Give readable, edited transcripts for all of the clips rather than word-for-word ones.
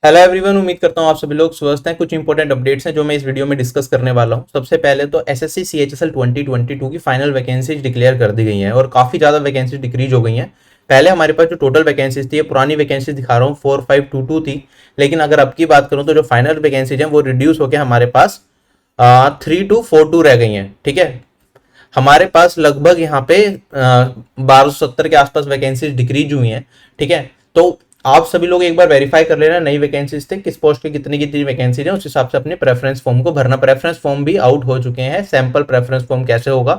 Hello everyone, उम्मीद करता हूँ आप सभी लोग स्वस्थ हैं। कुछ इंपॉर्टेंट अपडेट्स हैं जो मैं इस वीडियो में डिस्कस करने वाला हूँ। सबसे पहले तो एसएससी सीएचएसएल 2022 की फाइनल वैकेंसीज डिक्लेयर कर दी गई हैं और काफ़ी ज़्यादा वैकेंसीज डिक्रीज हो गई हैं। पहले हमारे पास जो टोटल वैकेंसीज थी, पुरानी वैकेंसीज दिखा रहा हूँ 4522 थी, लेकिन अगर अब की बात करूँ तो जो फाइनल वैकेंसीज हैं वो रिड्यूस होकर हमारे पास 3242 रह गई हैं। ठीक है, हमारे पास लगभग यहाँ पे 1270 के आसपास वैकेंसीज डिक्रीज हुई हैं। ठीक है, तो आप सभी लोग एक बार वेरीफाई कर लेना नई वैकेंसीज थे, किस पोस्ट पे कितनी कितनी वैकेंसीज है, उस हिसाब से अपने प्रेफरेंस फॉर्म को भरना। प्रेफरेंस फॉर्म भी आउट हो चुके हैं, सैंपल प्रेफरेंस फॉर्म कैसे होगा,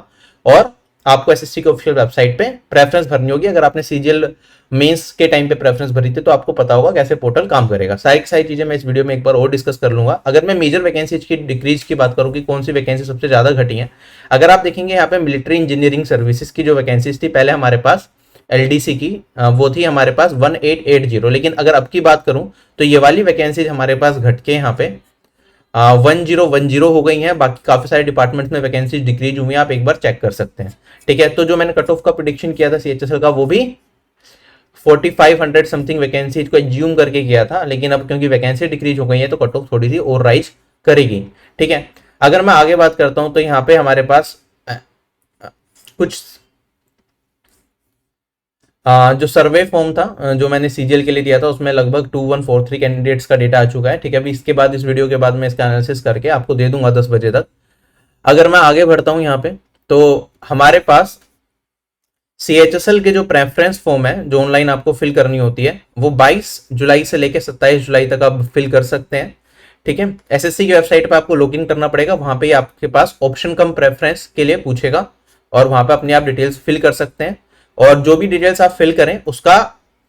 और आपको एसएससी के ऑफिशियल वेबसाइट पे प्रेफरेंस भरनी होगी। अगर आपने सीजीएल मेंस के टाइम पे प्रेफरेंस भरी थी तो आपको पता होगा कैसे पोर्टल काम करेगा। सारी सारी चीजें मैं इस वीडियो में एक बार और डिस्कस कर लूंगा। अगर मैं मेजर वैकेंसीज की डिक्रीज की बात करूँ कि कौन सी वैकेंसी सबसे ज्यादा घटी है, अगर आप देखेंगे यहाँ पे मिलिट्री इंजीनियरिंग सर्विसेज की जो वैकेंसीज थी पहले हमारे पास एलडीसी की, वो थी हमारे पास 1880, लेकिन अगर अब की बात करूं तो ये वाली वैकेंसीज हमारे पास घट के यहाँ पे 1010 हो गई हैं। बाकी काफी सारे डिपार्टमेंट्स में वैकेंसीज डिक्रीज हुई हैं, आप एक बार चेक कर सकते हैं। ठीक है, तो जो मैंने कट ऑफ का प्रिडिक्शन किया था सीएचएसएल का, वो भी 4500 समथिंग वैकेंसीज को एज्यूम करके किया था, लेकिन अब क्योंकि वैकेंसी डिक्रीज हो गई है तो कट ऑफ थोड़ी सी और राइज करेगी। ठीक है, अगर मैं आगे बात करता हूं तो यहाँ पे हमारे पास कुछ जो सर्वे फॉर्म था जो मैंने सीजीएल के लिए दिया था, उसमें लगभग 2143 कैंडिडेट्स का डेटा आ चुका है। ठीक है, अभी इसके बाद इस वीडियो के बाद मैं इसका एनालिसिस करके आपको दे दूंगा 10 बजे तक। अगर मैं आगे बढ़ता हूं यहाँ पे तो हमारे पास सीएचएसएल के जो प्रेफरेंस फॉर्म है जो ऑनलाइन आपको फिल करनी होती है, वो 22 जुलाई से लेकर 27 जुलाई तक आप फिल कर सकते हैं। ठीक है, एसएससी की वेबसाइट पर आपको लॉगिन करना पड़ेगा, वहां पे आपके पास ऑप्शन कम प्रेफरेंस के लिए पूछेगा और वहां पे अपने आप डिटेल्स फिल कर सकते हैं। और जो भी डिटेल्स आप फिल करें उसका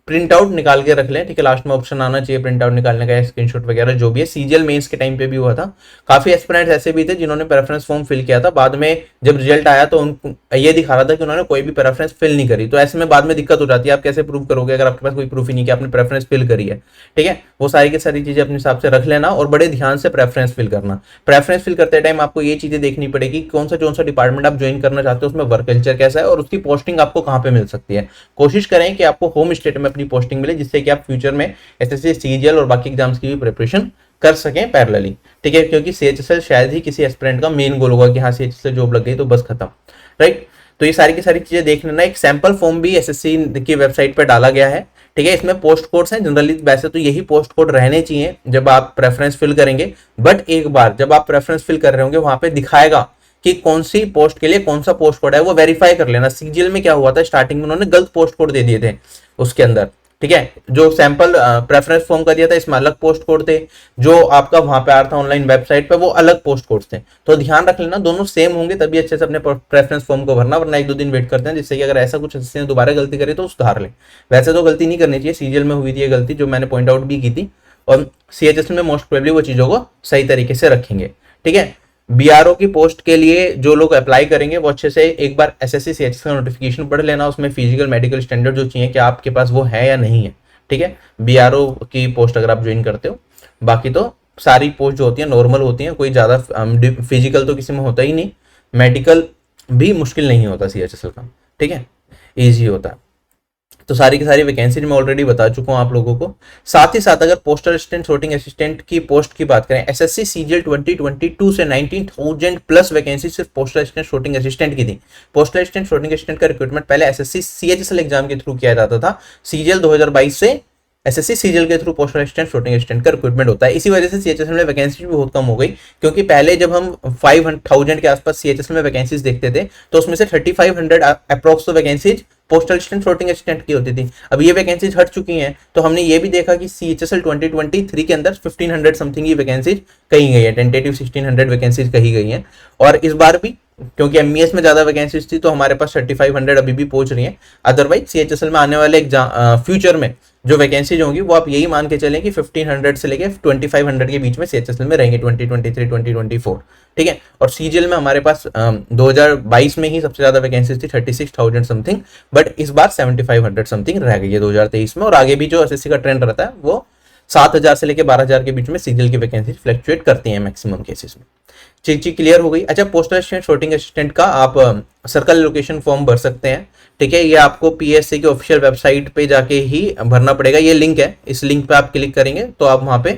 प्रिंट आउट निकाल के रख लें। ठीक है, लास्ट में ऑप्शन आना चाहिए प्रिंट आउट निकालने का, स्क्रीनशॉट वगैरह जो भी है। सीजीएल मेंस के टाइम पे भी हुआ था, काफी एस्पिरेंट्स ऐसे भी थे जिन्होंने प्रेफरेंस फॉर्म फिल किया था, बाद में जब रिजल्ट आया तो उनको ये दिखा रहा था कि उन्होंने कोई भी प्रेफरेंस फिल नहीं करी। तो ऐसे में बाद में दिक्कत हो जाती है, आप कैसे प्रूव करोगे अगर आपके पास कोई प्रूफ ही नहीं कि आपने प्रेफरेंस फिल करी है। ठीक है, वो सारी की सारी चीजें अपने हिसाब से रख लेना और बड़े ध्यान से प्रेफरेंस फिल करना। प्रेफरेंस फिल करते टाइम आपको ये चीजें देखनी पड़ेगी, कौन सा डिपार्टमेंट आप ज्वाइन करना चाहते हो, उसमें वर्क कल्चर कैसा है और उसकी पोस्टिंग आपको कहाँ पे मिल सकती है। कोशिश करें कि आपको होम स्टेट में अपनी पोस्टिंग मिले, जिससे कि आप फ्यूचर में एसएससी सीजीएल और बाकी एग्जाम्स की भी प्रिपरेशन कर सकें पैरेलली। ठीक है, क्योंकि सीएचएसएल शायद ही किसी एस्पिरेंट का मेन गोल होगा कि हाँ सीएचएसएल जॉब लग गई तो बस खत्म। राइट, तो ये सारी की सारी चीजें देख लेना। एक सैंपल फॉर्म भी एसएससी की वेबसाइट पर डाला गया है। ठीक है, इसमें पोस्ट कोड्स हैं, जनरली वैसे तो यही पोस्ट कोड रहने चाहिए जब आप प्रेफरेंस फिल करेंगे, बट एक बार जब आप प्रेफरेंस फिल कर रहे होंगे वहां पे दिखाएगा कि कौन सी पोस्ट के लिए कौन सा पोस्ट कोड है, वो वेरीफाई कर लेना। सीजीएल में क्या हुआ था, स्टार्टिंग में उन्होंने गलत पोस्ट कोड दे दिए थे उसके अंदर। ठीक है, जो सैंपल प्रेफरेंस फॉर्म का दिया था इसमें अलग पोस्ट कोड थे, जो आपका वहां पे आ रहा था ऑनलाइन वेबसाइट पे वो अलग पोस्ट कोड थे। तो ध्यान रख लेना, दोनों सेम होंगे तभी अच्छे से अपने प्रेफरेंस फॉर्म को भरना, वरना एक दो दिन वेट करते हैं, जिससे कि अगर ऐसा कुछ ने दोबारा गलती करे तो सुधार ले। वैसे तो गलती नहीं करनी चाहिए, सीजीएल में हुई थी ये गलती जो मैंने पॉइंट आउट भी की थी, और सीएचएस में मोस्ट प्रोबेबली वो चीजों को सही तरीके से रखेंगे। ठीक है, बीआरओ की पोस्ट के लिए जो लोग अप्लाई करेंगे वो अच्छे से एक बार एसएससी सीएचएस का नोटिफिकेशन पढ़ लेना, उसमें फिजिकल मेडिकल स्टैंडर्ड जो चाहिए कि आपके पास वो है या नहीं है। ठीक है, बीआरओ की पोस्ट अगर आप ज्वाइन करते हो, बाकी तो सारी पोस्ट जो होती है नॉर्मल होती हैं, कोई ज़्यादा फिजिकल तो किसी में होता ही नहीं, मेडिकल भी मुश्किल नहीं होता सीएचएसएल का। ठीक है, ईजी होता है। तो सारी की सारी वैकेंसी मैं ऑलरेडी बता चुका हूं आप लोगों को। साथ ही साथ अगर पोस्टल असिस्टेंट sorting असिस्टेंट की पोस्ट की बात करें, एसएससी सीजीएल 2022 से 19,000 प्लस वैकेंसी सिर्फ पोस्टल असिस्टेंट sorting असिस्टेंट की थी। पोस्टल असिस्टेंट sorting असिस्टेंट का रिक्रूटमेंट पहले एसएससी सीएचएसएल एग्जाम के थ्रू किया जाता था, सीजीएल 2022 से एसएससी सीजीएल के through postal assistant sorting assistant का रिक्रूटमेंट होता है। इसी वजह से सीएचएसएल में वैकेंसी भी बहुत कम हो गई, क्योंकि पहले जब हम 5,000 के आसपास सीएचएसएल में वैकेंसीज देखते थे तो उसमें से 3,500 अप्रोक्स तो vacancies postal assistant sorting assistant की होती थी। अब ये वैकेंसीज हट चुकी हैं, तो हमने ये भी देखा कि सीएचएसएल 2023 के अंदर 1500 समथिंग की वैकेंसीज कही गई है, टेंटेटिव 1600 वैकेंसीज कही गई हैं। और इस बार भी क्योंकि एमईएस में ज्यादा वैकेंसीज थी तो हमारे पास 3500 अभी भी पहुंच रही हैं। अदरवाइज सीएचएसएल में आने वाले फ्यूचर में जो वैकेंसीज होंगी वो आप यही मान के चलें कि 1500 से लेके 2500 के बीच में सीएचएसएल में रहेंगे 2023 2024। ठीक है, और सीजीएल में हमारे पास 2022 में ही सबसे ज्यादा वैकेंसीज थी 36,000 समथिंग, बट इस बार 7500 समथिंग रह गई है 2023 में। और आगे भी जो एसएससी का ट्रेंड रहता है वो 7,000 से लेकर 12,000 के बीच में सीजीएल की वैकेंसी फ्लक्चुएट करती है मैक्सिमम केसेस में। चीज क्लियर हो गई। अच्छा, पोस्टल असिस्टेंट, शॉर्टिंग असिस्टेंट का आप सर्कल लोकेशन फॉर्म भर सकते हैं, ठीक है। ये आपको पीएससी की ऑफिशियल वेबसाइट पे जाके ही भरना पड़ेगा। ये लिंक है, इस लिंक पे आप क्लिक करेंगे तो आप वहां पे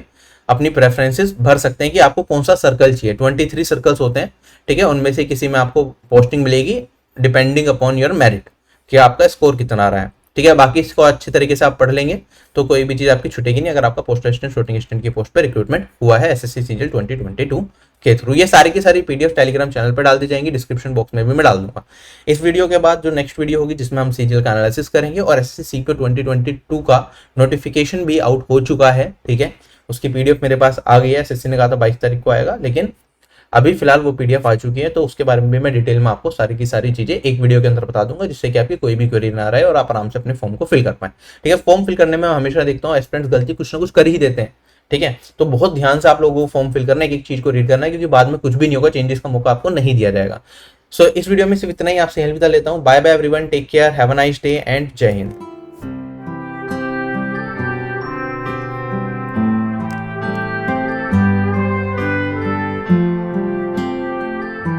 अपनी प्रेफरेंसेस भर सकते हैं कि आपको कौन सा सर्कल चाहिए। 23 सर्कल्स होते हैं, ठीक है। उनमें से किसी में आपको पोस्टिंग मिलेगी डिपेंडिंग अपॉन योर मेरिट, कि आपका स्कोर कितना रहा है, ठीक है। बाकी इसको अच्छे तरीके से आप पढ़ लेंगे तो कोई भी चीज आपकी छूटेगी नहीं अगर आपका पोस्टल असिस्टेंट, शॉर्टिंग असिस्टेंट की पोस्ट पे रिक्रूटमेंट हुआ है एसएससी सीजीएल 2022 के थ्रू। ये सारी की सारी पीडीएफ टेलीग्राम चैनल पर डाल दी जाएंगी, डिस्क्रिप्शन बॉक्स में भी मैं डाल दूंगा। इस वीडियो के बाद जो नेक्स्ट वीडियो होगी जिसमें हम सीजीएल का एनालिसिस करेंगे, और एसएससी सीजीएल 2022 का नोटिफिकेशन भी आउट हो चुका है, ठीक है। उसकी पीडीएफ मेरे पास आ गई है, एसएससी ने कहा था 22 तारीख को आएगा, लेकिन अभी फिलहाल वो पीडीएफ आ चुकी है, तो उसके बारे में भी मैं डिटेल में आपको सारी की सारी चीजें एक वीडियो के अंदर बता दूंगा, जिससे कि आपकी कोई भी क्वेरी ना रहे और आप आराम से अपने फॉर्म को फिल कर पाए, ठीक है। फॉर्म फिल करने में मैं हमेशा देखता हूँ एस्पिरेंट्स गलती कुछ ना कुछ कर ही देते हैं, ठीक है। तो बहुत ध्यान से आप लोगों को फॉर्म फिल करना है, एक एक चीज को रीड करना है, क्योंकि बाद में कुछ भी नहीं होगा, चेंजेस का मौका आपको नहीं दिया जाएगा। सो इस वीडियो में सिर्फ इतना ही आपसे अलविदा लेता हूँ। Bye bye everyone, take care, have a nice day and जय हिंद।